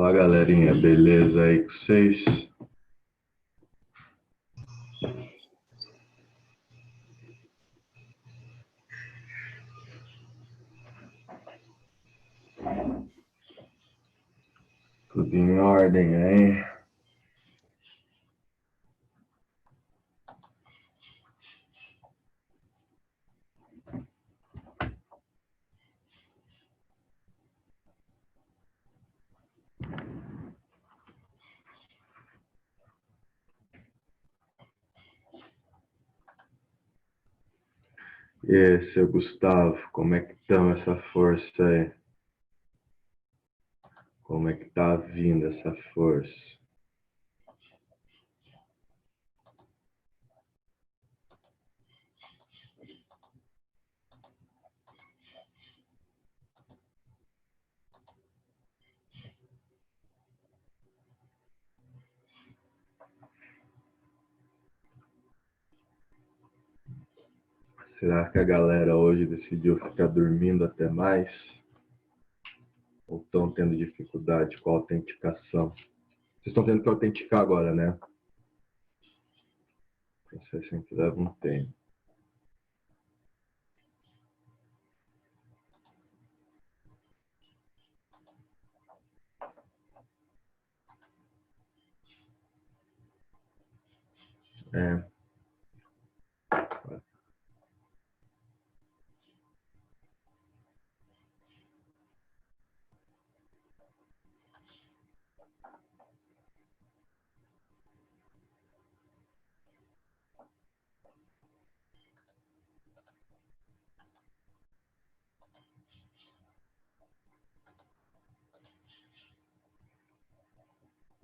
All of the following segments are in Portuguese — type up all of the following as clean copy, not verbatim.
Fala galerinha, beleza aí com vocês? Tudo em ordem, hein? E aí, seu Gustavo, como é que estão essa força aí? Como é que tá vindo essa força? Será que a galera hoje decidiu ficar dormindo até mais? Ou estão tendo dificuldade com a autenticação? Vocês estão tendo que autenticar agora, né? O processo sempre leva um tempo. É.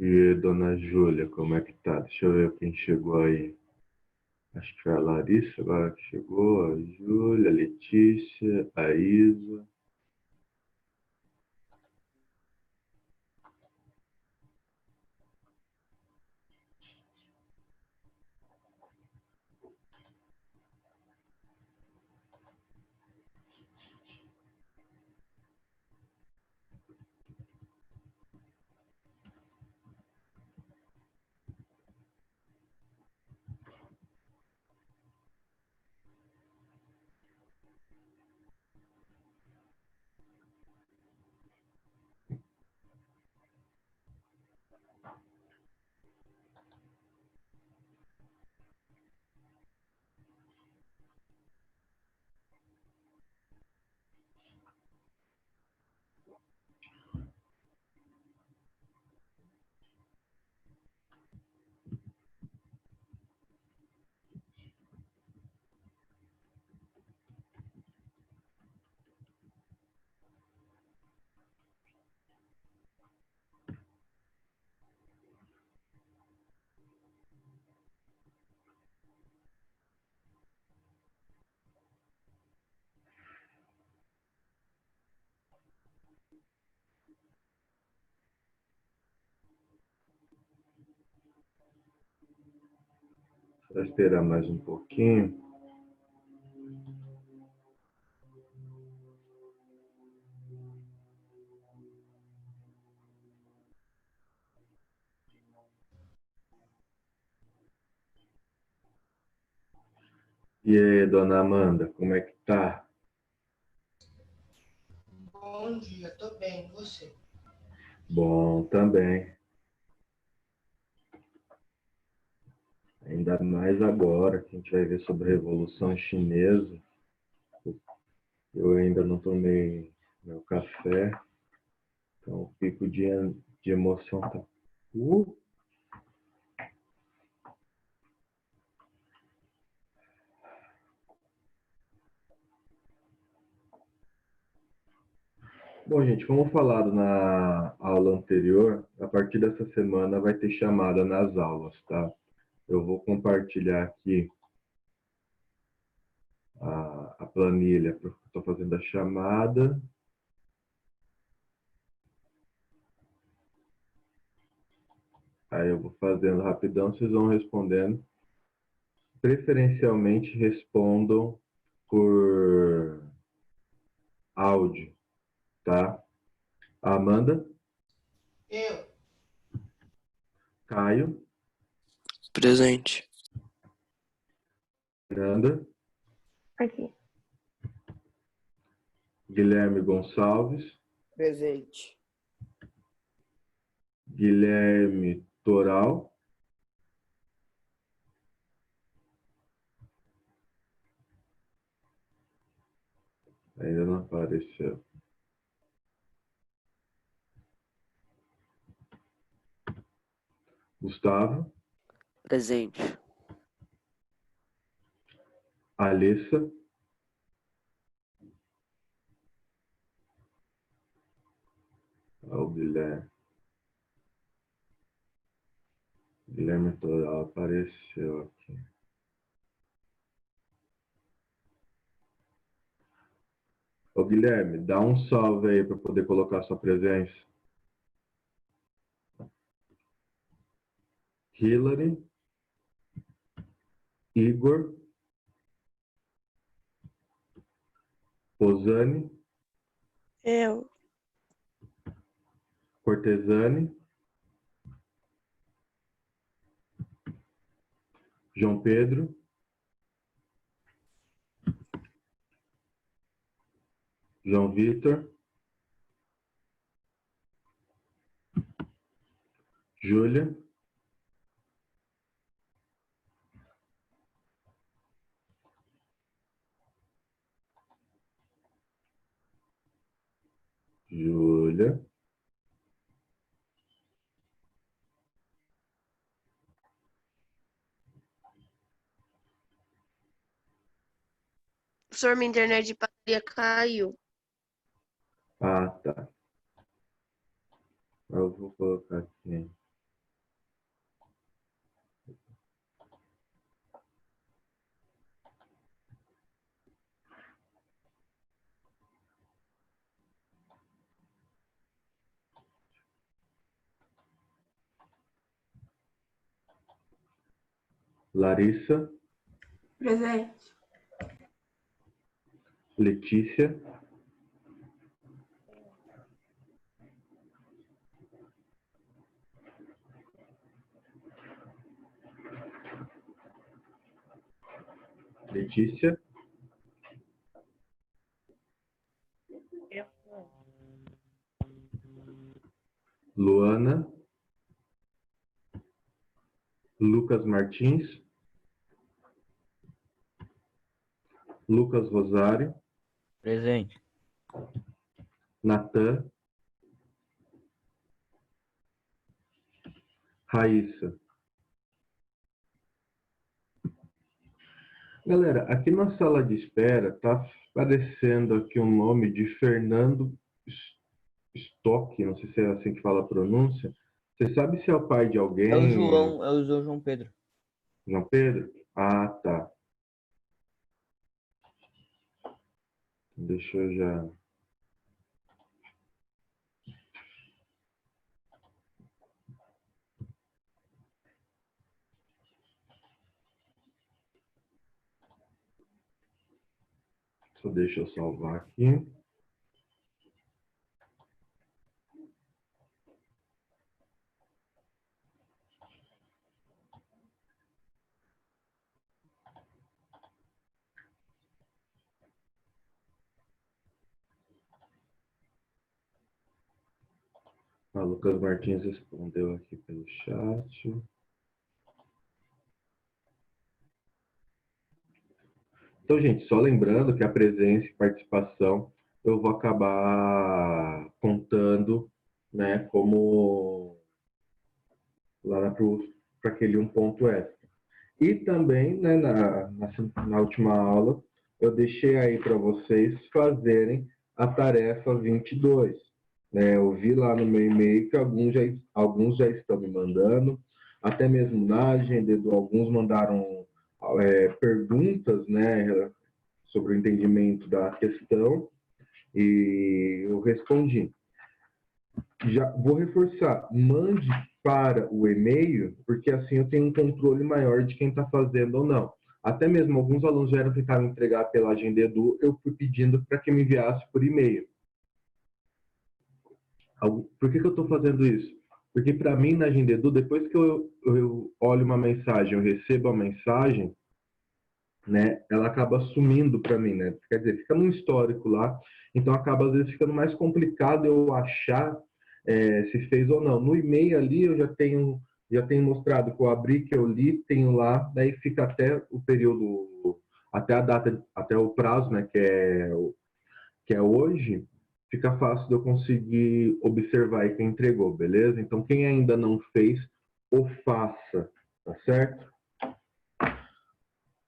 E dona Júlia, como é que tá? Deixa eu ver quem chegou aí. Acho que foi a Larissa agora que chegou, a Júlia, a Letícia, a Isa. Vou esperar mais um pouquinho. E aí, dona Amanda, como é que tá? Bom dia, tô bem, e você? Bom também. Ainda mais agora que a gente vai ver sobre a Revolução Chinesa. Eu ainda não tomei meu café, então o pico de emoção tá. Uh! Bom, gente, como falado na aula anterior, a partir dessa semana vai ter chamada nas aulas, tá? Eu vou compartilhar aqui a planilha, porque estou fazendo a chamada. Aí eu vou fazendo rapidão, vocês vão respondendo. Preferencialmente respondam por áudio, tá? Amanda? Eu. Caio, Presente. Fernanda, Aqui. Guilherme Gonçalves, Presente. Guilherme Toral, ainda não apareceu. Gustavo, Presente. Alessa, o Guilherme. Guilherme Toral apareceu aqui. Ô Guilherme, dá um salve aí para poder colocar sua presença. Hillary, Igor, Rosane, Eu. Cortesani, João Pedro, João Vitor, Júlia, Júlia, Professor, minha internet de padaria caiu. ah, tá. Eu vou colocar aqui. Larissa, Presente. Letícia, Letícia, Luana, Lucas Martins, Lucas Rosário, Presente. Natan, Raíssa. Galera, aqui na sala de espera tá aparecendo aqui o nome de Fernando Stock, não sei se é assim que fala a pronúncia. Você sabe se é o pai de alguém? É o João, é o João Pedro. João Pedro? Ah, tá. Deixa eu já... Só deixa eu salvar aqui. A Lucas Martins respondeu aqui pelo chat. Então, gente, só lembrando que a presença e participação eu vou acabar contando, né, como lá para aquele um ponto extra. E também, né, na última aula, eu deixei aí para vocês fazerem a tarefa 22. Né? Eu vi lá no meu e-mail que alguns já estão me mandando, até mesmo na agenda, alguns mandaram perguntas, né, sobre o entendimento da questão, e eu respondi. Já vou reforçar, mande para o e-mail, porque assim eu tenho um controle maior de quem está fazendo ou não. Até mesmo alguns alunos vieram tentar me entregar pela Agenda Edu, eu fui pedindo para que me enviasse por e-mail. Por que eu estou fazendo isso? Porque para mim, na Agendedu, depois que eu olho uma mensagem, eu recebo a mensagem, né, ela acaba sumindo para mim, né? Quer dizer, fica no histórico lá, então acaba às vezes ficando mais complicado eu achar se fez ou não. No e-mail ali eu já tenho mostrado que eu abri, que eu li, tenho lá, daí fica até o período, até a data, até o prazo, né, que é hoje, fica fácil de eu conseguir observar aí quem entregou, beleza? Então quem ainda não fez, o faça, tá certo?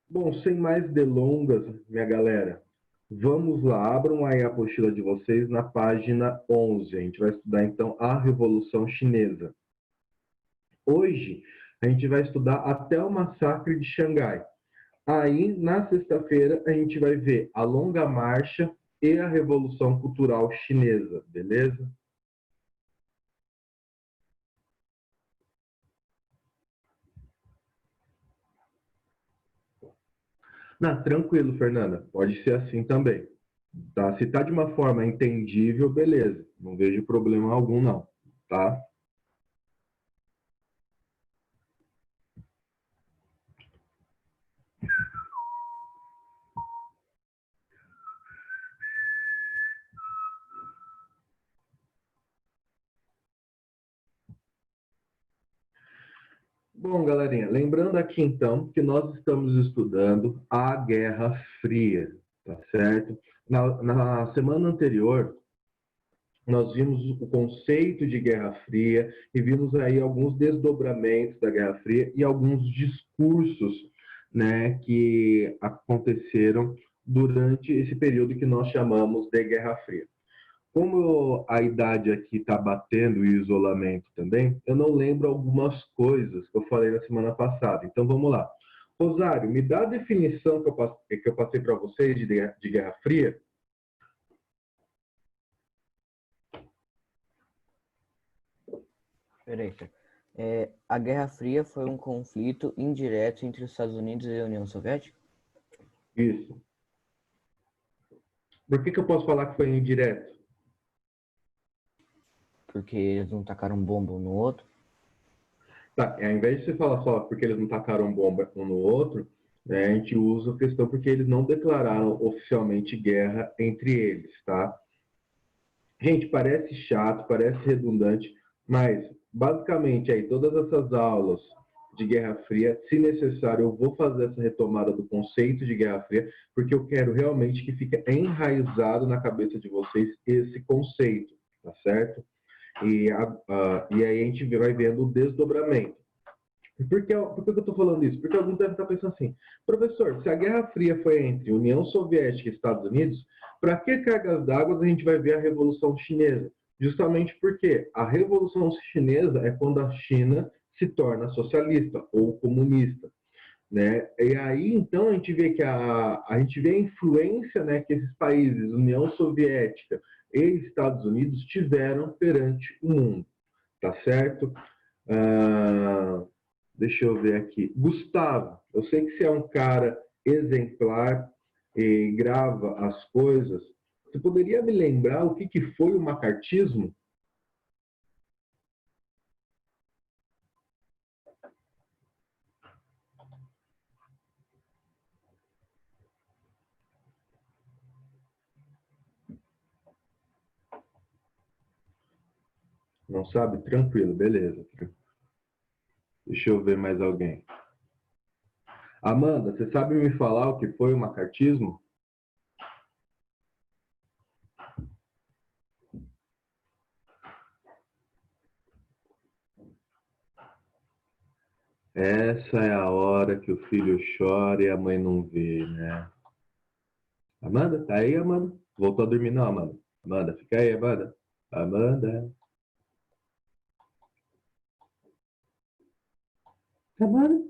Bom, sem mais delongas, minha galera, vamos lá, abram aí a apostila de vocês na página 11. A gente vai estudar, então, a Revolução Chinesa. Hoje, a gente vai estudar até o Massacre de Xangai. Aí, na sexta-feira, a gente vai ver a Longa Marcha e a Revolução Cultural Chinesa, beleza? Não, tranquilo, Fernanda. Pode ser assim também. Tá? Se tá de uma forma entendível, beleza. Não vejo problema algum, não. Tá? Bom, galerinha, lembrando aqui então que nós estamos estudando a Guerra Fria, tá certo? Na semana anterior, nós vimos o conceito de Guerra Fria e vimos aí alguns desdobramentos da Guerra Fria e alguns discursos, né, que aconteceram durante esse período que nós chamamos de Guerra Fria. Como a idade aqui está batendo e o isolamento também, eu não lembro algumas coisas que eu falei na semana passada. Então vamos lá. Rosário, me dá a definição que eu passei para vocês de Guerra Fria? Peraí, Fer. A Guerra Fria foi um conflito indireto entre os Estados Unidos e a União Soviética? Isso. Por que eu posso falar que foi indireto? Porque eles não tacaram bomba um no outro? Tá, ao invés de você falar só porque eles não tacaram bomba um no outro, né, a gente usa a questão porque eles não declararam oficialmente guerra entre eles, tá? Gente, parece chato, parece redundante, mas basicamente aí todas essas aulas de Guerra Fria, se necessário, eu vou fazer essa retomada do conceito de Guerra Fria, porque eu quero realmente que fique enraizado na cabeça de vocês esse conceito, tá certo? E aí a gente vai vendo o desdobramento. Por que eu estou falando isso? Porque alguns devem estar pensando assim, professor, se a Guerra Fria foi entre União Soviética e Estados Unidos, para que cargas d'água a gente vai ver a Revolução Chinesa? Justamente porque a Revolução Chinesa é quando a China se torna socialista ou comunista, né? E aí então a gente vê que a gente vê a influência, né, que esses países, União Soviética e Estados Unidos, tiveram perante o mundo, tá certo? Ah, deixa eu ver aqui. Gustavo, eu sei que você é um cara exemplar e grava as coisas. Você poderia me lembrar o que foi o macartismo? Não sabe? Tranquilo, beleza. Deixa eu ver mais alguém. Amanda, você sabe me falar o que foi o macartismo? Essa é a hora que o filho chora e a mãe não vê, né? Amanda, tá aí, Amanda? Voltou a dormir não, Amanda? Amanda, fica aí, Amanda. Amanda. Amanda.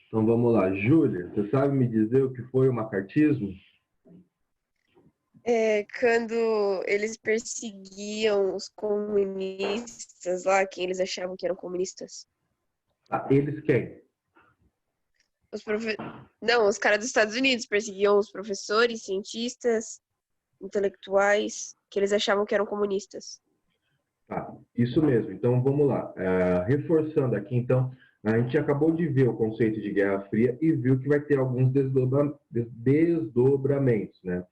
Então vamos lá. Júlia, você sabe me dizer o que foi o macartismo? Quando eles perseguiam os comunistas lá, quem eles achavam que eram comunistas. Ah, eles quem? Não, os caras dos Estados Unidos perseguiam os professores, cientistas, intelectuais, que eles achavam que eram comunistas. Tá, isso mesmo. Então, vamos lá. Reforçando aqui, então, a gente acabou de ver o conceito de Guerra Fria e viu que vai ter alguns desdobramentos, né?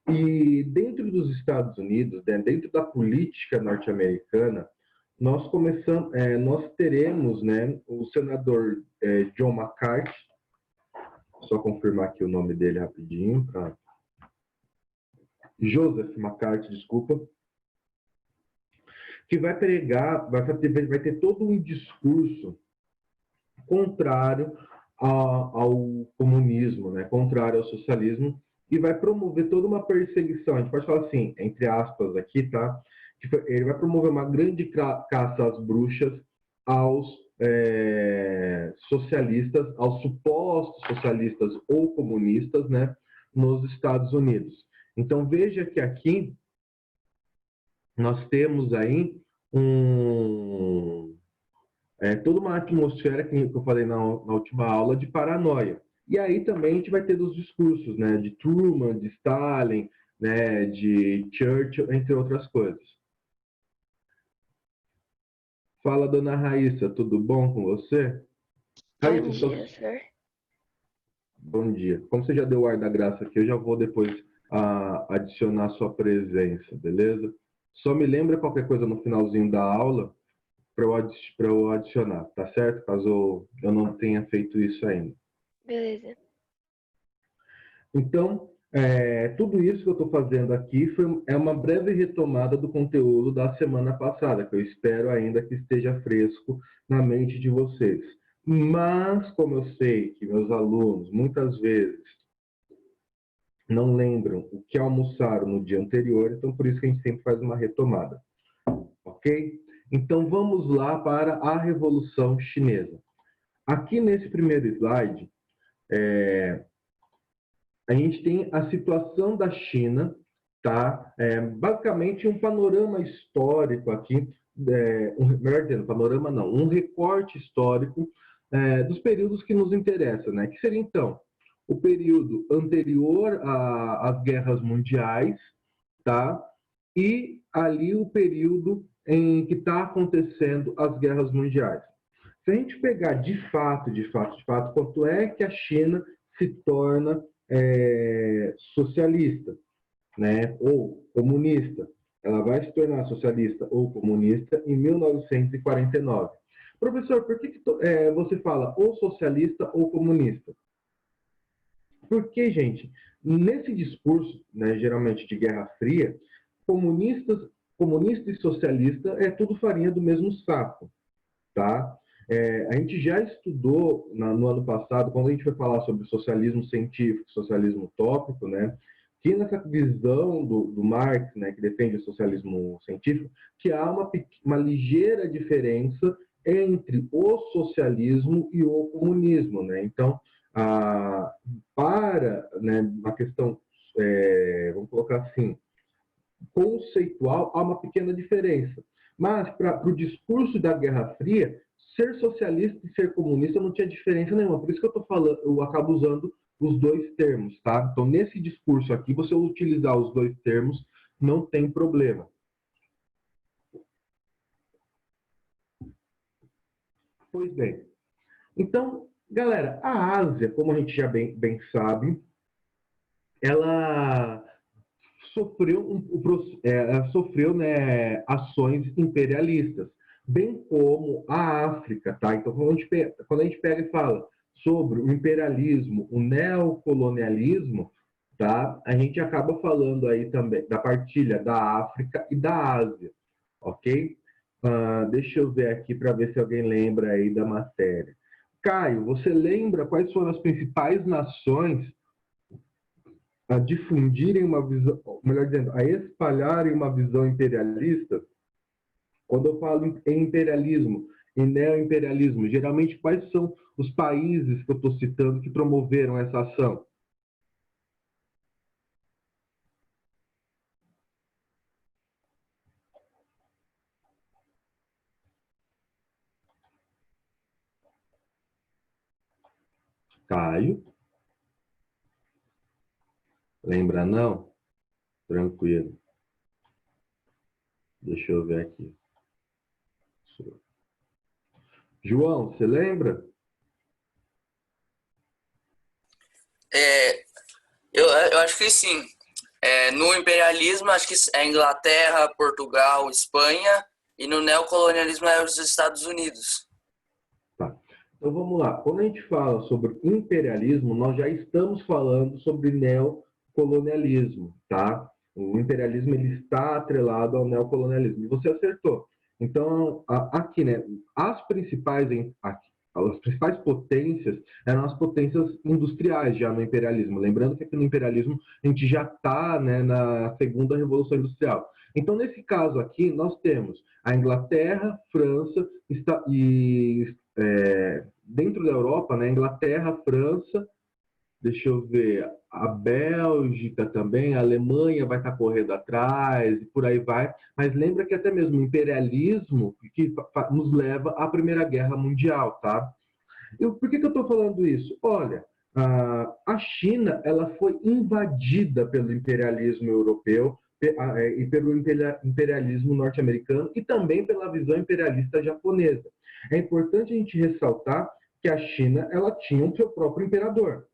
E dentro dos Estados Unidos, né, dentro da política norte-americana, nós teremos, né, o senador John McCarthy, só confirmar aqui o nome dele rapidinho, tá? Joseph McCarthy, desculpa, que vai pregar, vai ter todo um discurso contrário ao comunismo, né? Contrário ao socialismo, e vai promover toda uma perseguição. A gente pode falar assim, entre aspas aqui, tá? Ele vai promover uma grande caça às bruxas, aos socialistas, aos supostos socialistas ou comunistas, né? Nos Estados Unidos. Então, veja que aqui nós temos aí toda uma atmosfera que eu falei na última aula de paranoia. E aí também a gente vai ter dos discursos, né, de Truman, de Stalin, né, de Churchill, entre outras coisas. Fala, dona Raíssa, tudo bom com você? Raíssa, Bom dia, senhor. Bom dia. Como você já deu o ar da graça aqui, eu já vou depois adicionar sua presença, beleza? Só me lembra qualquer coisa no finalzinho da aula para eu adicionar, tá certo? Caso eu não tenha feito isso ainda. Beleza. Então, tudo isso que eu estou fazendo aqui é uma breve retomada do conteúdo da semana passada, que eu espero ainda que esteja fresco na mente de vocês. Mas, como eu sei que meus alunos, muitas vezes, não lembram o que almoçaram no dia anterior, então por isso que a gente sempre faz uma retomada. Ok? Então, vamos lá para a Revolução Chinesa. Aqui nesse primeiro slide, a gente tem a situação da China, tá? Basicamente um panorama histórico aqui, melhor dizendo, panorama não, um recorte histórico dos períodos que nos interessam, né? Que seria, então, o período anterior às guerras mundiais, tá? E ali o período em que está acontecendo as guerras mundiais. Se a gente pegar de fato, quanto é que a China se torna socialista, né, ou comunista, ela vai se tornar socialista ou comunista em 1949. Professor, por que você fala ou socialista ou comunista? Porque, gente, nesse discurso, né, geralmente de Guerra Fria, comunista e socialista é tudo farinha do mesmo saco, tá? A gente já estudou no ano passado, quando a gente foi falar sobre socialismo científico, socialismo utópico, né? Que nessa visão do Marx, né, que defende o socialismo científico, que há uma ligeira diferença entre o socialismo e o comunismo, né? Então, para, né, uma questão, vamos colocar assim, conceitual, há uma pequena diferença. Mas, para o discurso da Guerra Fria, ser socialista e ser comunista não tinha diferença nenhuma. Por isso que eu acabo usando os dois termos, tá? Então, nesse discurso aqui, você utilizar os dois termos, não tem problema. Pois bem. Então, galera, a Ásia, como a gente já bem sabe, ela sofreu, né, ações imperialistas, bem como a África, tá? Então, quando a gente pega e fala sobre o imperialismo, o neocolonialismo, tá? A gente acaba falando aí também da partilha da África e da Ásia, ok? Deixa eu ver aqui para ver se alguém lembra aí da matéria. Caio, você lembra quais foram as principais nações a difundirem uma visão, melhor dizendo, a espalharem uma visão imperialista? Quando eu falo em imperialismo, em neoimperialismo, geralmente quais são os países que eu estou citando que promoveram essa ação? Caio? Lembra não? Tranquilo. Deixa eu ver aqui. João, você lembra? Eu acho que sim. No imperialismo, acho que é Inglaterra, Portugal, Espanha, e no neocolonialismo é os Estados Unidos. Tá. Então vamos lá. Quando a gente fala sobre imperialismo, nós já estamos falando sobre neocolonialismo, tá? O imperialismo ele está atrelado ao neocolonialismo. E você acertou. Então, aqui, né, as principais potências eram as potências industriais já no imperialismo. Lembrando que aqui no imperialismo a gente já está, né, na segunda revolução industrial. Então, nesse caso aqui, nós temos a Inglaterra, França e dentro da Europa, né, Inglaterra, França, deixa eu ver, a Bélgica também, a Alemanha vai estar correndo atrás, e por aí vai. Mas lembra que até mesmo o imperialismo que nos leva à Primeira Guerra Mundial, tá? Por que eu estou falando isso? Olha, a China ela foi invadida pelo imperialismo europeu e pelo imperialismo norte-americano e também pela visão imperialista japonesa. É importante a gente ressaltar que a China ela tinha o seu próprio imperador.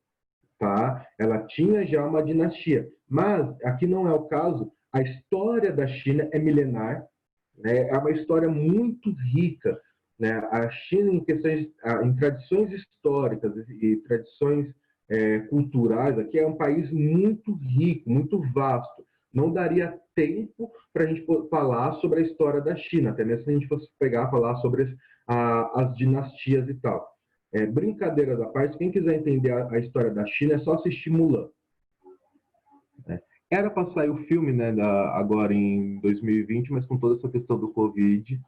Tá? Ela tinha já uma dinastia, mas aqui não é o caso. A história da China é milenar, né? É uma história muito rica, né? A China em tradições históricas e tradições culturais, aqui é um país muito rico, muito vasto. Não daria tempo para a gente falar sobre a história da China, até mesmo se a gente fosse pegar falar sobre as dinastias e tal. Brincadeira da parte, quem quiser entender a história da China é só assistir Mulan. Era para sair o filme, né, agora em 2020, mas com toda essa questão do Covid,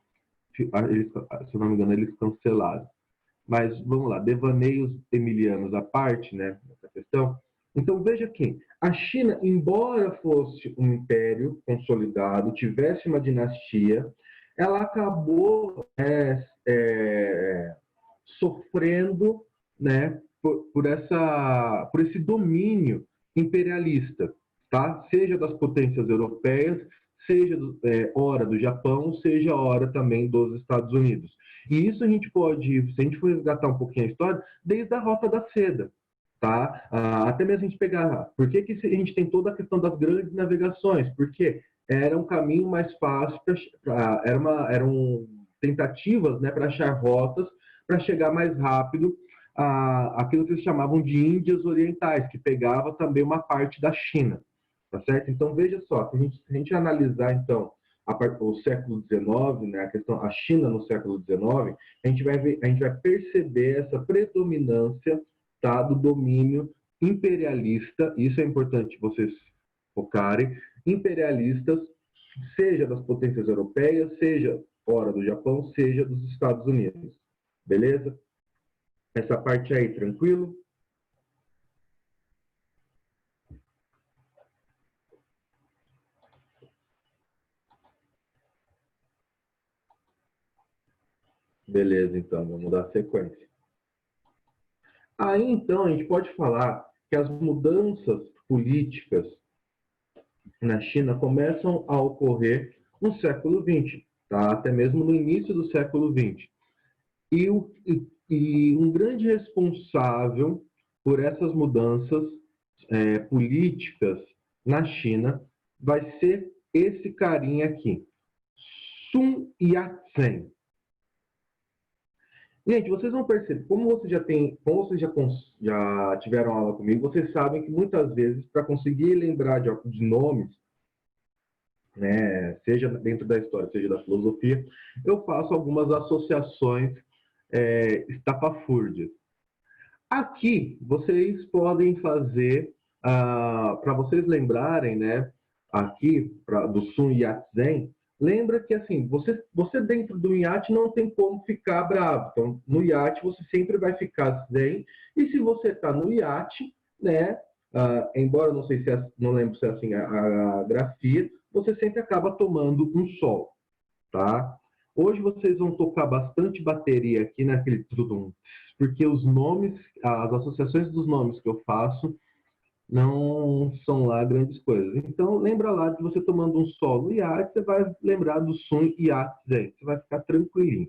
eles, se eu não me engano, eles cancelaram. Mas vamos lá, devaneios emilianos à parte, né, essa questão. Então veja aqui, a China, embora fosse um império consolidado, tivesse uma dinastia, ela acabou sofrendo, né, por esse domínio imperialista, tá? Seja das potências europeias, seja hora do Japão, seja hora também dos Estados Unidos. E isso a gente pode, se a gente for resgatar um pouquinho a história, desde a Rota da Seda, tá? Até mesmo a gente pegar, por que a gente tem toda a questão das grandes navegações? Porque era um caminho mais fácil, eram tentativas, né, para achar rotas para chegar mais rápido àquilo que eles chamavam de Índias Orientais, que pegava também uma parte da China, tá certo? Então, veja só, se a gente analisar, então, o século XIX, né, a China no século XIX, a gente vai perceber essa predominância, tá, do domínio imperialista, isso é importante vocês focarem, imperialistas, seja das potências europeias, seja fora do Japão, seja dos Estados Unidos. Beleza? Essa parte aí, tranquilo? Beleza, então, vamos dar sequência. Aí, então, a gente pode falar que as mudanças políticas na China começam a ocorrer no século XX, tá? Até mesmo no início do século XX. E um grande responsável por essas mudanças políticas na China vai ser esse carinha aqui, Sun Yat-sen. Gente, vocês vão perceber, como vocês já tiveram aula comigo, vocês sabem que muitas vezes, para conseguir lembrar de nomes, né, seja dentro da história, seja da filosofia, eu faço algumas associações estapafúrdias. Aqui, vocês podem fazer, para vocês lembrarem, né, aqui, do Sun Yat-sen, lembra que, assim, você dentro do iate não tem como ficar bravo. Então, no iate, você sempre vai ficar zen. E se você está no iate, né, embora não sei se não lembro se é assim a grafia, você sempre acaba tomando um sol, tá? Hoje vocês vão tocar bastante bateria aqui naquele tudum, porque os nomes, as associações dos nomes que eu faço não são lá grandes coisas. Então, lembra lá de você tomando um solo iate, você vai lembrar do sun iate, gente. Você vai ficar tranquilinho.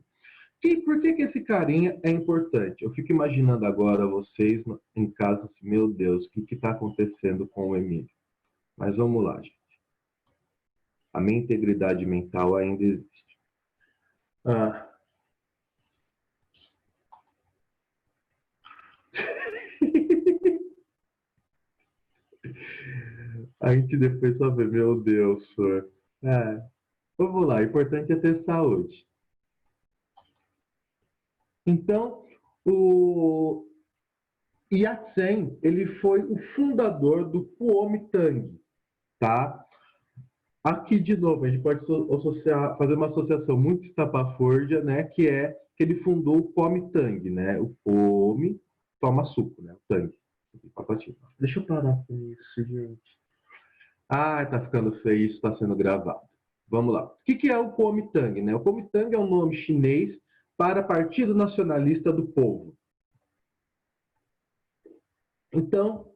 E por que esse carinha é importante? Eu fico imaginando agora vocês em casa, assim, meu Deus, o que está acontecendo com o Emílio? Mas vamos lá, gente. A minha integridade mental ainda existe. A gente depois só vê, meu Deus, senhor. Vamos lá, o importante é ter saúde. Então, o Yat-sen, ele foi o fundador do Kuomintang, tá? Aqui, de novo, a gente pode fazer uma associação muito estapafúrdia, né? Que é que ele fundou o Kuomintang, né? O Kuomi toma suco, né? O Tang. Deixa eu parar com isso, gente. Tá ficando feio, isso está sendo gravado. Vamos lá. O que é o Kuomintang, né? O Kuomintang é um nome chinês para Partido Nacionalista do Povo. Então,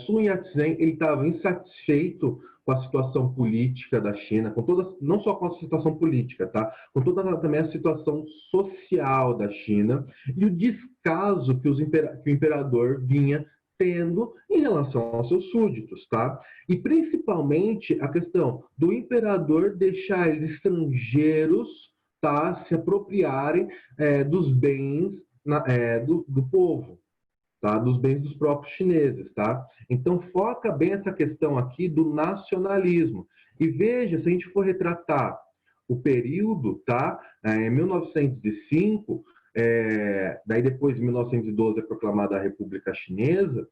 Sun Yat-sen, ele estava insatisfeito com a situação política da China, com toda, não só com a situação política, tá? Com toda também a situação social da China e o descaso que o imperador vinha tendo em relação aos seus súditos, tá? E principalmente a questão do imperador deixar os estrangeiros, tá, se apropriarem dos bens do povo. Tá? Dos bens dos próprios chineses, tá? Então foca bem essa questão aqui do nacionalismo. E veja, se a gente for retratar o período, tá? Em 1905, daí depois de 1912 é proclamada a República Chinesa.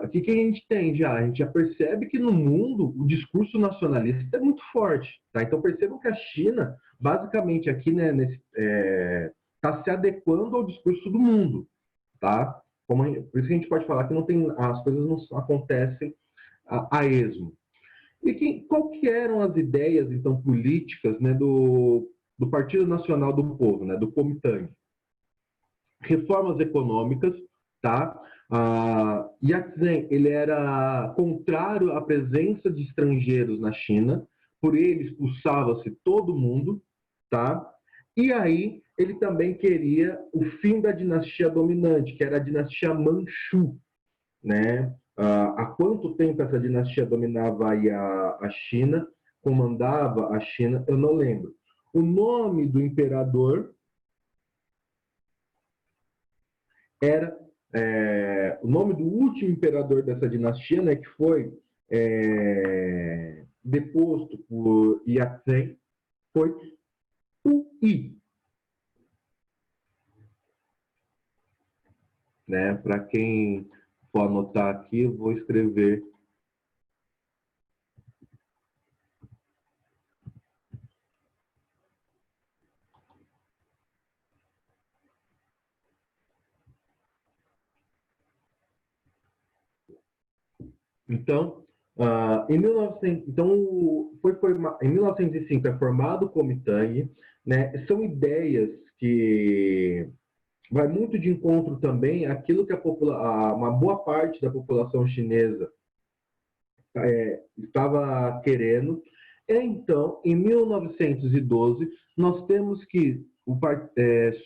O que a gente tem já? A gente já percebe que no mundo o discurso nacionalista é muito forte, tá? Então percebam que a China, basicamente aqui, né, está se adequando ao discurso do mundo, tá? Por isso que a gente pode falar que as coisas não acontecem a esmo. E qual que eram as ideias, então, políticas, né, do Partido Nacional do Povo, né, do Kuomintang? Reformas econômicas, tá? Yat-sen, ele era contrário à presença de estrangeiros na China, por ele expulsava-se todo mundo, tá? E aí ele também queria o fim da dinastia dominante, que era a dinastia Manchu, né? Há quanto tempo essa dinastia dominava aí a China, comandava a China, eu não lembro. O nome do imperador era o nome do último imperador dessa dinastia, né, que foi deposto por Yat-sen, foi Puyi, né? Para quem for anotar aqui, eu vou escrever então, em 1905 é formado o Kuomintang, né? São ideias que vai muito de encontro também àquilo que uma boa parte da população chinesa estava querendo. Então, em 1912, nós temos que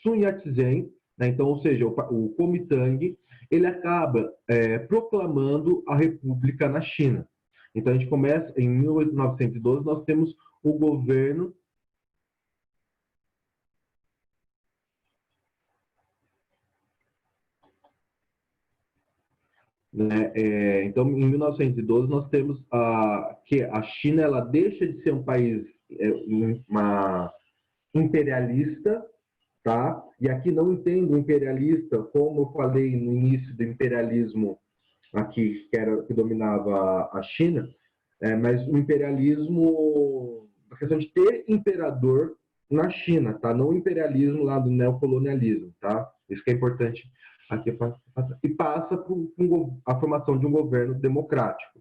Sun Yat-sen, né, então, ou seja, o Kuomintang, ele acaba proclamando a República na China. Então, a gente começa, em 1912, nós temos o governo né? Então, em 1912, nós temos que a China ela deixa de ser um país imperialista, tá? E aqui não entendo imperialista como eu falei no início do imperialismo aqui que dominava a China, mas o imperialismo, a questão de ter imperador na China, tá? Não o imperialismo lá do neocolonialismo, tá? Isso que é importante aqui, e passa por a formação de um governo democrático.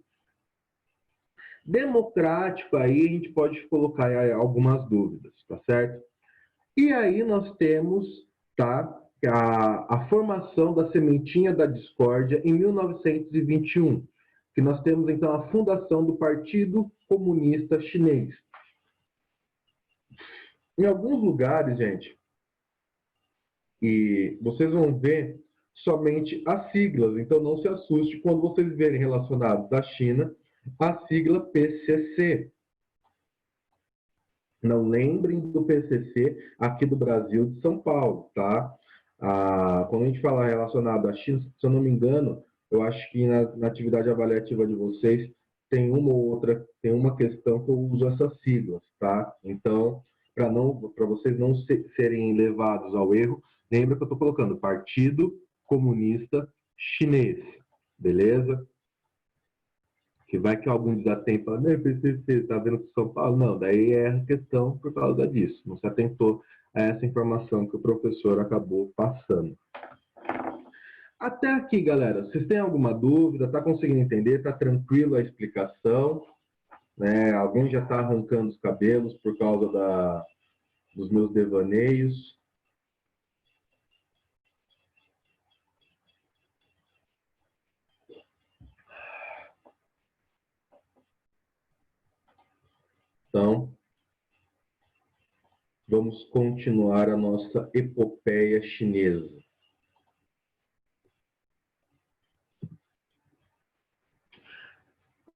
democrático, aí a gente pode colocar aí algumas dúvidas, tá certo? E aí nós temos, tá, a formação da sementinha da discórdia em 1921, que nós temos então a fundação do Partido Comunista Chinês. Em alguns lugares, gente, e vocês vão ver somente as siglas, então não se assuste quando vocês verem relacionados à China a sigla PCC. Não lembrem do PCC aqui do Brasil, de São Paulo, tá? Quando a gente fala relacionado à China, se eu não me engano, eu acho que na atividade avaliativa de vocês tem uma ou outra, tem uma questão que eu uso essas siglas, tá? Então, para vocês não serem levados ao erro, lembra que eu estou colocando Partido Comunista Chinês, beleza? Que vai que algum desatento fala, não, PCC, tá vendo que São Paulo? Não, daí é a questão por causa disso. Não se atentou a essa informação que o professor acabou passando. Até aqui, galera, vocês têm alguma dúvida? Tá conseguindo entender? Tá tranquilo a explicação? Né? Alguém já está arrancando os cabelos por causa dos meus devaneios? Então, vamos continuar a nossa epopeia chinesa.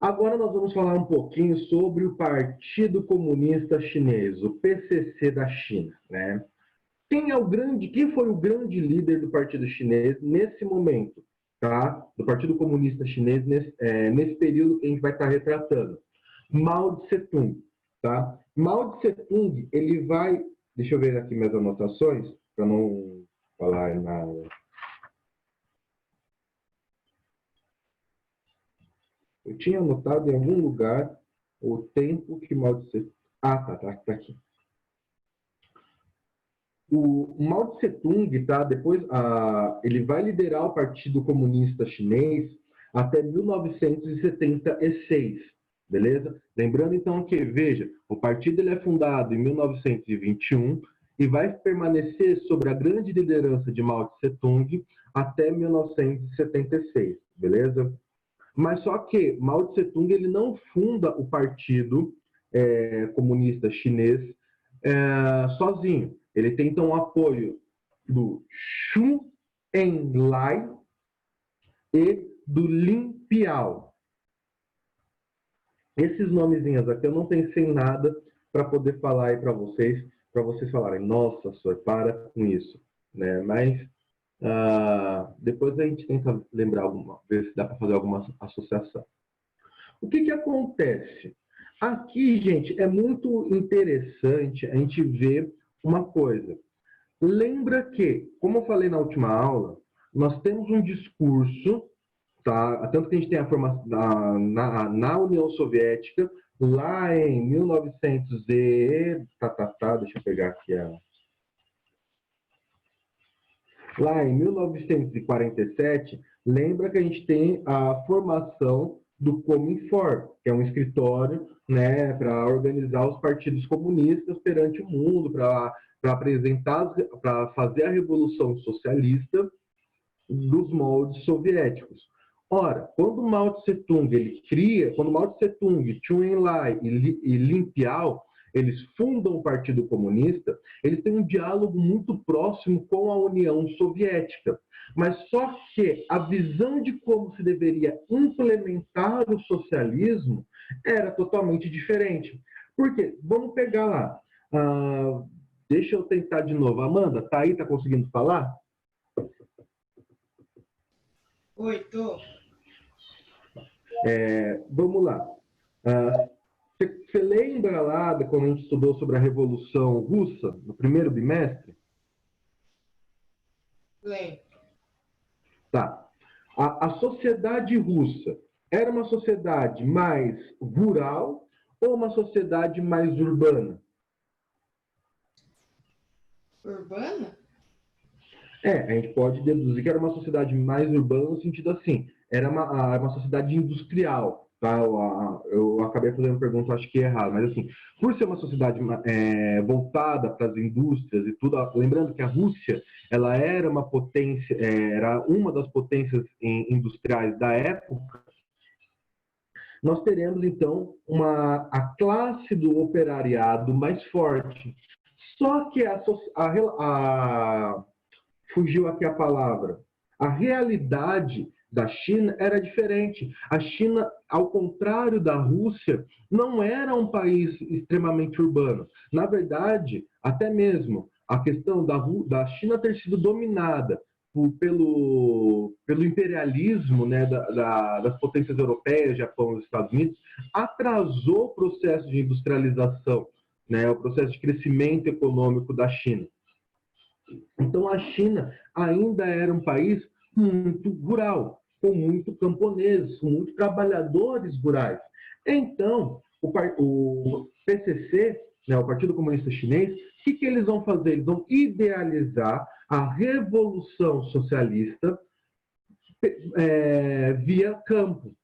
Agora nós vamos falar um pouquinho sobre o Partido Comunista Chinês, o PCC da China, né? Quem foi o grande líder do Partido Chinês nesse momento, tá? Do Partido Comunista Chinês nesse período que a gente vai estar retratando? Mao Tse-tung, tá? Mao Tse-tung, ele vai... Deixa eu ver aqui minhas anotações, para não falar nada. Eu tinha anotado em algum lugar o tempo que Mao Tse... tá aqui. O Mao Tse-tung, tá? Depois, ele vai liderar o Partido Comunista Chinês até 1976, beleza? Lembrando, então, que, veja, o partido ele é fundado em 1921 e vai permanecer sob a grande liderança de Mao Tse-tung até 1976, beleza? Mas só que Mao Tse-tung ele não funda o Partido Comunista Chinês sozinho. Ele tem, então, o apoio do Xu Enlai e do Lin Piao. Esses nomezinhos aqui eu não pensei em nada para poder falar aí para vocês falarem, nossa, senhor, para com isso. Né? Mas depois a gente tenta lembrar ver se dá para fazer alguma associação. O que acontece? Aqui, gente, é muito interessante a gente ver uma coisa. Lembra que, como eu falei na última aula, nós temos um discurso, tá? Tanto que a gente tem a formação na União Soviética, lá em 1900 deixa eu pegar aqui Lá em 1947, lembra que a gente tem a formação do Cominform, que é um escritório, né, para organizar os partidos comunistas perante o mundo, para fazer a revolução socialista dos moldes soviéticos. Ora, quando Mao Tse-tung Zhou Enlai e Lin Piao eles fundam o Partido Comunista, eles têm um diálogo muito próximo com a União Soviética. Mas só que a visão de como se deveria implementar o socialismo era totalmente diferente. Por quê? Vamos pegar lá. Deixa eu tentar de novo. Amanda, tá aí? Tá conseguindo falar? Oi, tô. Vamos lá. Você lembra lá quando a gente estudou sobre a Revolução Russa, no primeiro bimestre? Lembro. Tá. A sociedade russa era uma sociedade mais rural ou uma sociedade mais urbana? Urbana? A gente pode deduzir que era uma sociedade mais urbana no sentido assim, era uma sociedade industrial, tá? Eu acabei fazendo uma pergunta, acho que errada, mas assim, por ser uma sociedade voltada para as indústrias e tudo, lembrando que a Rússia, ela era uma potência, era uma das potências industriais da época, nós teremos, então, a classe do operariado mais forte. Só que fugiu aqui a palavra. A realidade da China era diferente. A China, ao contrário da Rússia, não era um país extremamente urbano. Na verdade, até mesmo a questão da China ter sido dominada pelo imperialismo, né, das potências europeias, Japão e Estados Unidos, atrasou o processo de industrialização, né, o processo de crescimento econômico da China. Então, a China ainda era um país muito rural, com muito camponeses, com muitos trabalhadores rurais. Então, o PCC, né, o Partido Comunista Chinês, o que eles vão fazer? Eles vão idealizar a revolução socialista via campo.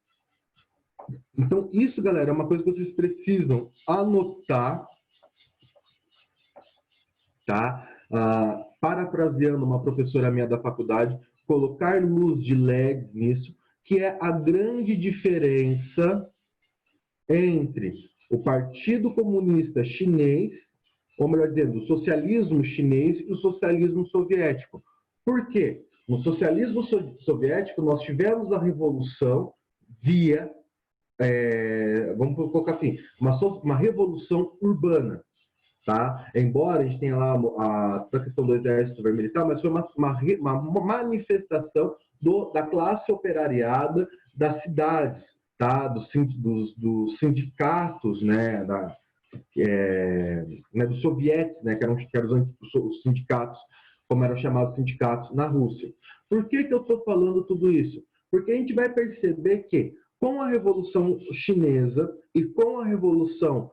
Então, isso, galera, é uma coisa que vocês precisam anotar, tá? Parafraseando uma professora minha da faculdade, colocar luz de LED nisso, que é a grande diferença entre o Partido Comunista Chinês, ou melhor dizendo, o socialismo chinês e o socialismo soviético. Por quê? No socialismo soviético, nós tivemos a revolução via, vamos colocar assim, uma revolução urbana. Tá? Embora a gente tenha lá a questão do exército vermelho e tal, mas foi uma manifestação da classe operariada das cidades, tá? Dos sindicatos, né? Dos sovietes, né? que eram os sindicatos, como eram chamados sindicatos na Rússia. Por que eu estou falando tudo isso? Porque a gente vai perceber que com a Revolução Chinesa e com a Revolução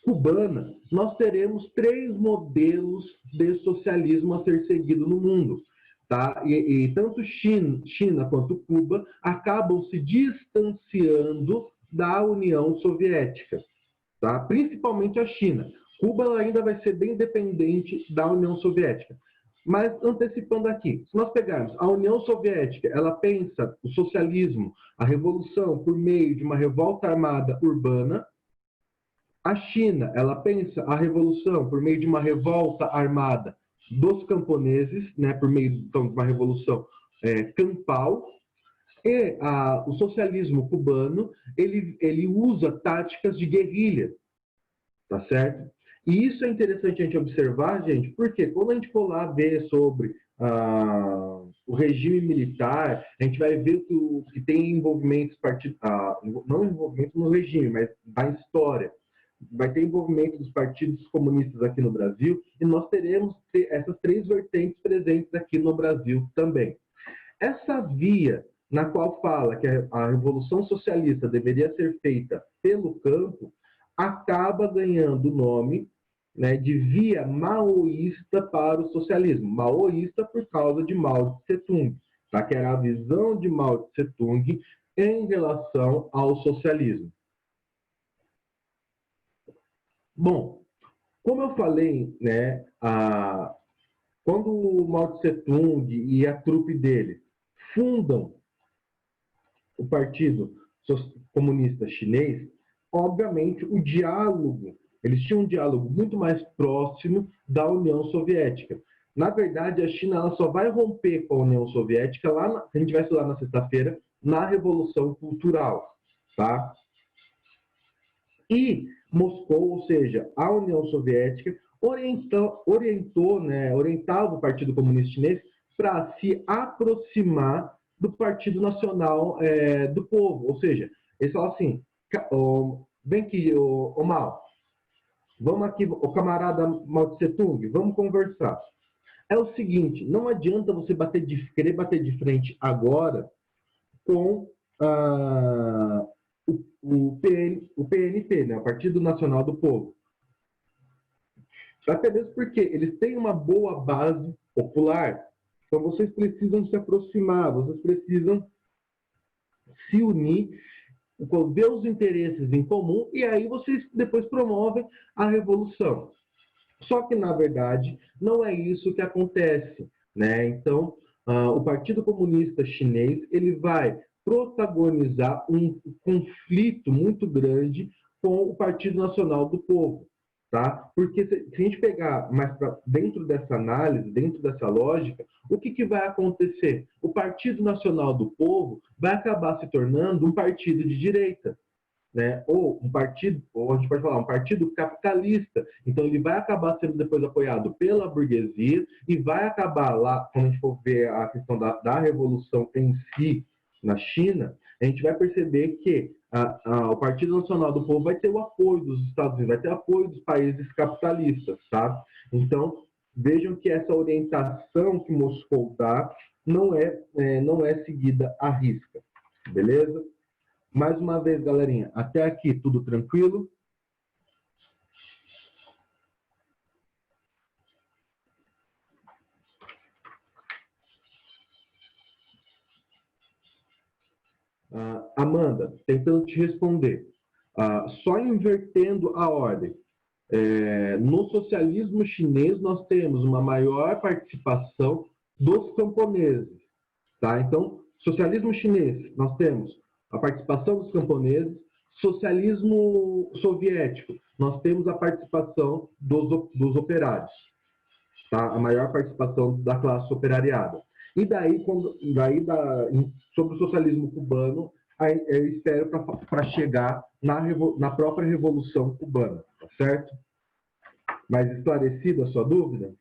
cubana, nós teremos 3 modelos de socialismo a ser seguido no mundo. Tá? E tanto China quanto Cuba acabam se distanciando da União Soviética, tá? Principalmente a China. Cuba ela ainda vai ser bem dependente da União Soviética. Mas, antecipando aqui, se nós pegarmos a União Soviética, ela pensa o socialismo, a revolução, por meio de uma revolta armada urbana. A China, ela pensa a revolução por meio de uma revolta armada dos camponeses, né, por meio então, de uma revolução campal. E o socialismo cubano, ele usa táticas de guerrilha, tá certo? E isso é interessante a gente observar, gente, porque quando a gente for lá ver sobre o regime militar, a gente vai ver que tem envolvimentos, não envolvimento no regime, mas na história. Vai ter envolvimento dos partidos comunistas aqui no Brasil e nós teremos essas 3 vertentes presentes aqui no Brasil também. Essa via na qual fala que a revolução socialista deveria ser feita pelo campo, acaba ganhando o nome, né, de via maoísta para o socialismo. Maoísta por causa de Mao Tse Tung, tá? Que era a visão de Mao Tse Tung em relação ao socialismo. Bom, como eu falei, né, quando o Mao Tse Tung e a trupe dele fundam o Partido Comunista Chinês, obviamente o diálogo, eles tinham um diálogo muito mais próximo da União Soviética. Na verdade, a China ela só vai romper com a União Soviética, a gente vai estudar na sexta-feira, na Revolução Cultural. Tá? E Moscou, ou seja, a União Soviética, orientava o Partido Comunista Chinês para se aproximar do Partido Nacional do Povo. Ou seja, eles falam assim, vem aqui, Mao, vamos aqui, o camarada Mao Tse Tung, vamos conversar. É o seguinte, não adianta você querer bater de frente agora com o PNP, né, o Partido Nacional do Povo. Até mesmo porque eles têm uma boa base popular. Então, vocês precisam se aproximar, vocês precisam se unir, ver os interesses em comum, e aí vocês depois promovem a revolução. Só que, na verdade, não é isso que acontece, né? Então, o Partido Comunista Chinês ele vai protagonizar um conflito muito grande com o Partido Nacional do Povo, tá? Porque se a gente pegar mais dentro dessa análise, dentro dessa lógica, o que vai acontecer? O Partido Nacional do Povo vai acabar se tornando um partido de direita, né? Ou um partido, ou a gente pode falar, um partido capitalista. Então ele vai acabar sendo depois apoiado pela burguesia e vai acabar lá, quando a gente for ver a questão da revolução em si na China, a gente vai perceber que o Partido Nacional do Povo vai ter o apoio dos Estados Unidos, vai ter apoio dos países capitalistas, tá? Então vejam que essa orientação que Moscou dá não é seguida à risca, beleza? Mais uma vez, galerinha, até aqui tudo tranquilo? Amanda, tentando te responder. Só invertendo a ordem. No socialismo chinês, nós temos uma maior participação dos camponeses. Tá? Então, socialismo chinês, nós temos a participação dos camponeses. Socialismo soviético, nós temos a participação dos operários, tá? A maior participação da classe operariada. E daí, sobre o socialismo cubano, eu espero para chegar na própria Revolução Cubana, tá certo? Mais esclarecida a sua dúvida?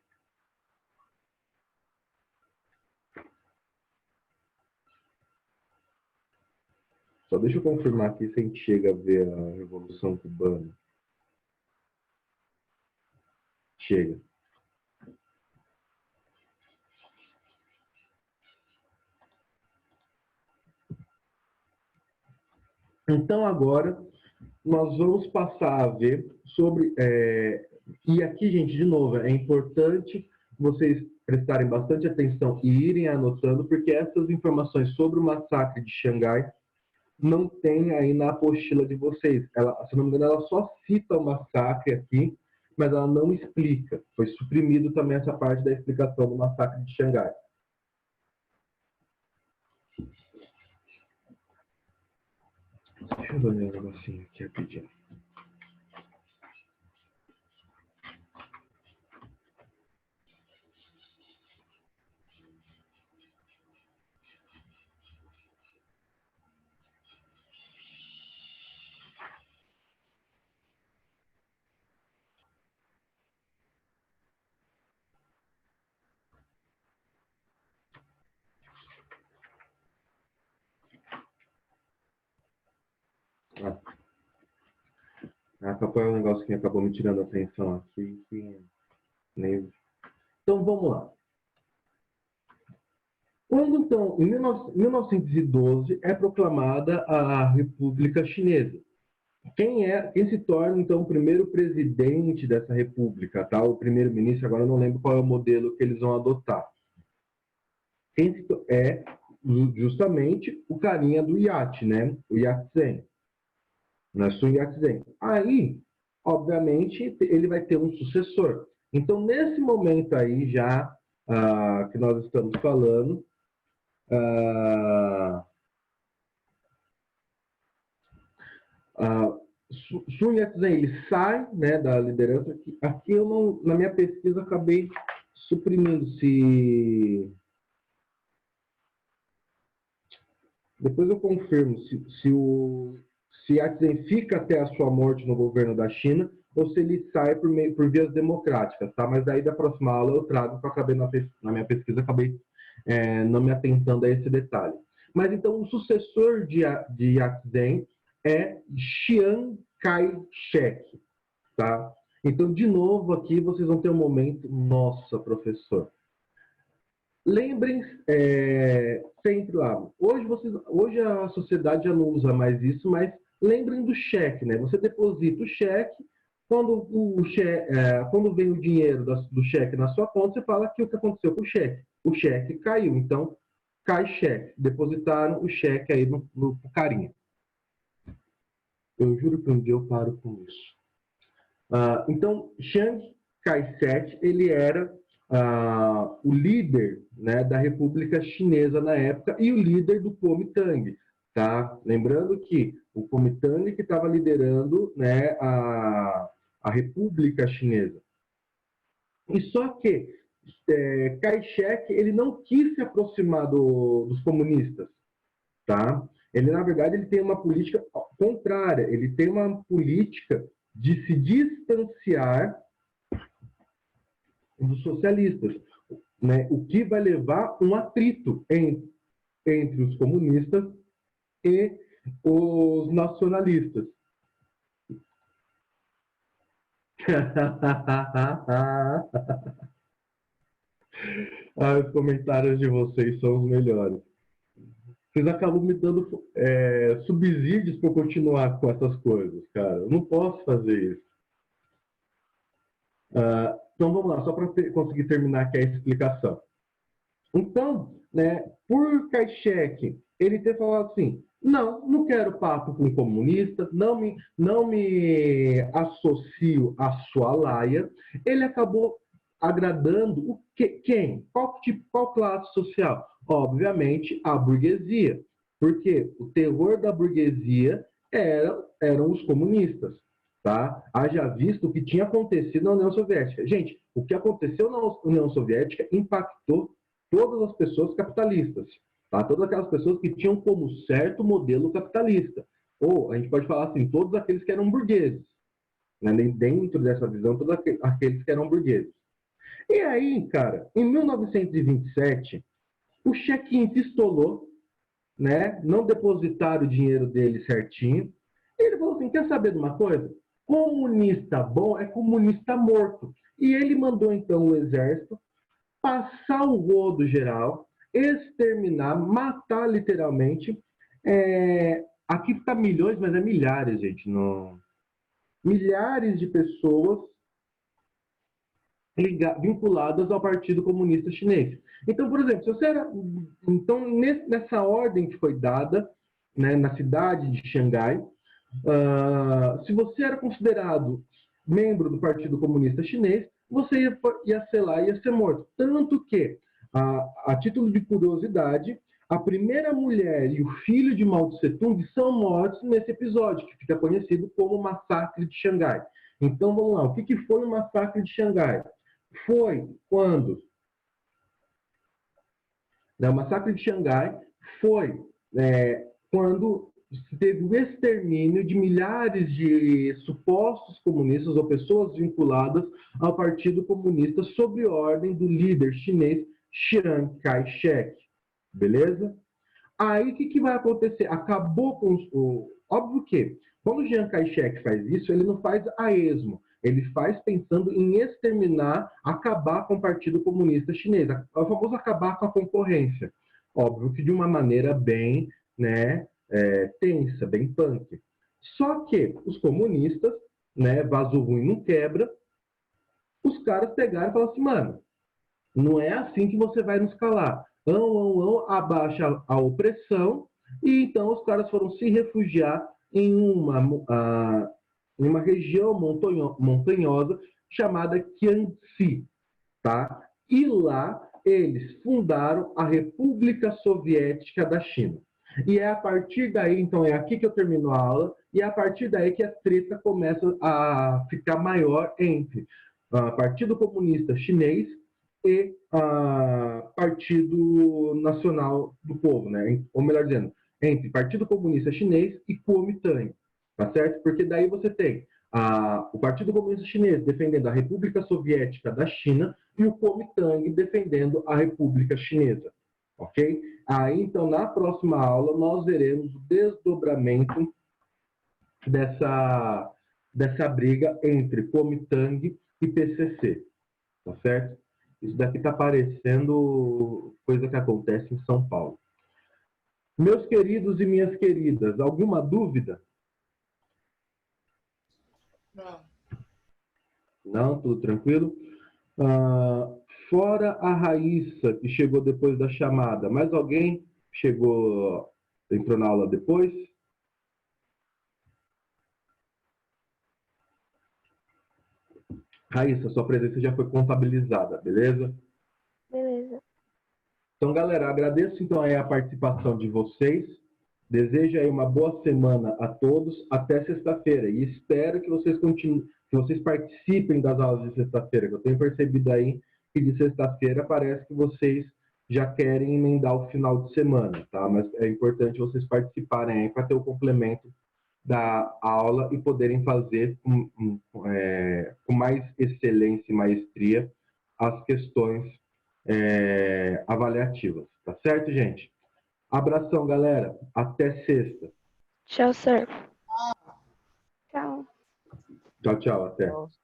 Só deixa eu confirmar aqui se a gente chega a ver a Revolução Cubana. Chega. Então, agora, nós vamos passar a ver sobre... E aqui, gente, de novo, é importante vocês prestarem bastante atenção e irem anotando, porque essas informações sobre o massacre de Xangai não tem aí na apostila de vocês. Se não me engano, ela só cita o massacre aqui, mas ela não explica. Foi suprimido também essa parte da explicação do massacre de Xangai. Deixa eu ver um negocinho aqui rapidinho. Foi um negócio que acabou me tirando a atenção aqui. Então, vamos lá. Quando, então, em 1912, é proclamada a República Chinesa. Quem se torna, então, o primeiro presidente dessa república, tá? O primeiro-ministro, agora eu não lembro qual é o modelo que eles vão adotar. É justamente o carinha do Yat, né? O Yat-sen. Sun Yat-sen. Aí, obviamente, ele vai ter um sucessor. Então, nesse momento aí já que nós estamos falando, Sun Yat-sen ele sai, né, da liderança. Aqui eu não, na minha pesquisa, acabei suprimindo depois eu confirmo se Yat-sen fica até a sua morte no governo da China ou se ele sai por vias democráticas, tá? Mas daí da próxima aula eu trago, porque eu acabei na minha pesquisa, acabei não me atentando a esse detalhe. Mas então o sucessor de Yat-sen é Chiang Kai-shek, tá? Então, de novo, aqui vocês vão ter um momento, nossa, professor. Lembrem sempre lá, hoje a sociedade já não usa mais isso, mas lembrem do cheque, né? Você deposita o cheque, quando vem o dinheiro do cheque na sua conta, você fala que o que aconteceu com o cheque? O cheque caiu, então Kai-shek. Depositaram o cheque aí no carinha. Eu juro que um dia eu paro com isso. Então, Chiang Kai-shek, ele era o líder, né, da República Chinesa na época e o líder do Kuomintang. Tá? Lembrando que o Kuomintang que estava liderando, né, a República Chinesa. E só que Kai-shek, ele não quis se aproximar dos comunistas. Tá? Ele, na verdade, ele tem uma política contrária. Ele tem uma política de se distanciar dos socialistas, né? O que vai levar um atrito entre os comunistas e os nacionalistas. Os comentários de vocês são os melhores. Vocês acabam me dando subsídios para eu continuar com essas coisas, cara. Eu não posso fazer isso. Então vamos lá, só para conseguir terminar aqui a explicação. Então, né, por Kai-shek, ele ter falado assim, não quero papo com comunista, não me associo à sua laia. Ele acabou agradando quem? Qual classe social? Obviamente, a burguesia. Porque o terror da burguesia eram os comunistas. Tá? Haja visto o que tinha acontecido na União Soviética. Gente, o que aconteceu na União Soviética impactou todas as pessoas capitalistas. Tá? Todas aquelas pessoas que tinham como certo modelo capitalista. Ou, a gente pode falar assim, todos aqueles que eram burgueses. Né? Dentro dessa visão, todos aqueles que eram burgueses. E aí, cara, em 1927, o chequinho pistolou, né? Não depositaram o dinheiro dele certinho. E ele falou assim, quer saber de uma coisa? Comunista bom é comunista morto. E ele mandou, então, o exército passar o rodo geral, exterminar, matar literalmente. Aqui está milhões, mas é milhares, gente. Milhares de pessoas vinculadas ao Partido Comunista Chinês. Então, por exemplo, se você era... Então, nessa ordem que foi dada, né, na cidade de Xangai, se você era considerado membro do Partido Comunista Chinês, você ia ser lá, ia ser morto. Tanto que, a título de curiosidade, a primeira mulher e o filho de Mao Tse Tung são mortos nesse episódio, que fica conhecido como Massacre de Xangai. Então, vamos lá. O que foi o Massacre de Xangai? Foi quando... O Massacre de Xangai foi quando teve o extermínio de milhares de supostos comunistas ou pessoas vinculadas ao Partido Comunista sob ordem do líder chinês Chiang Kai-shek. Beleza? Aí o que vai acontecer? Acabou com óbvio que quando o Chiang Kai-shek faz isso, ele não faz a esmo. Ele faz pensando em exterminar, acabar com o Partido Comunista Chinês. O famoso acabar com a concorrência. Óbvio que de uma maneira bem, né, tensa, bem punk. Só que os comunistas, né, vaso ruim não quebra, os caras pegaram e falaram assim, mano, não é assim que você vai nos calar. Abaixa a opressão, e então os caras foram se refugiar em uma região montanhosa chamada Jiangxi, tá? E lá eles fundaram a República Soviética da China. E é a partir daí, então é aqui que eu termino a aula, e é a partir daí que a treta começa a ficar maior entre Partido Comunista Chinês e Partido Nacional do Povo, né? Ou melhor dizendo, entre Partido Comunista Chinês e Kuomintang, tá certo? Porque daí você tem o Partido Comunista Chinês defendendo a República Soviética da China e o Kuomintang defendendo a República Chinesa, ok? Aí, então, na próxima aula, nós veremos o desdobramento dessa briga entre Kuomintang e PCC, tá certo? Isso daqui está parecendo coisa que acontece em São Paulo. Meus queridos e minhas queridas, alguma dúvida? Não. Não, tudo tranquilo? Fora a Raíssa, que chegou depois da chamada, mais alguém chegou, entrou na aula depois? Raíssa, sua presença já foi contabilizada, beleza? Beleza. Então, galera, agradeço então aí a participação de vocês. Desejo aí uma boa semana a todos até sexta-feira. E espero que vocês continuem, que vocês participem das aulas de sexta-feira. Eu tenho percebido aí que de sexta-feira parece que vocês já querem emendar o final de semana, tá? Mas é importante vocês participarem aí para ter o complemento da aula e poderem fazer com mais excelência e maestria as questões avaliativas. Tá certo, gente? Abração, galera. Até sexta. Tchau, sir. Tchau. Tchau, tchau. Até. Nossa.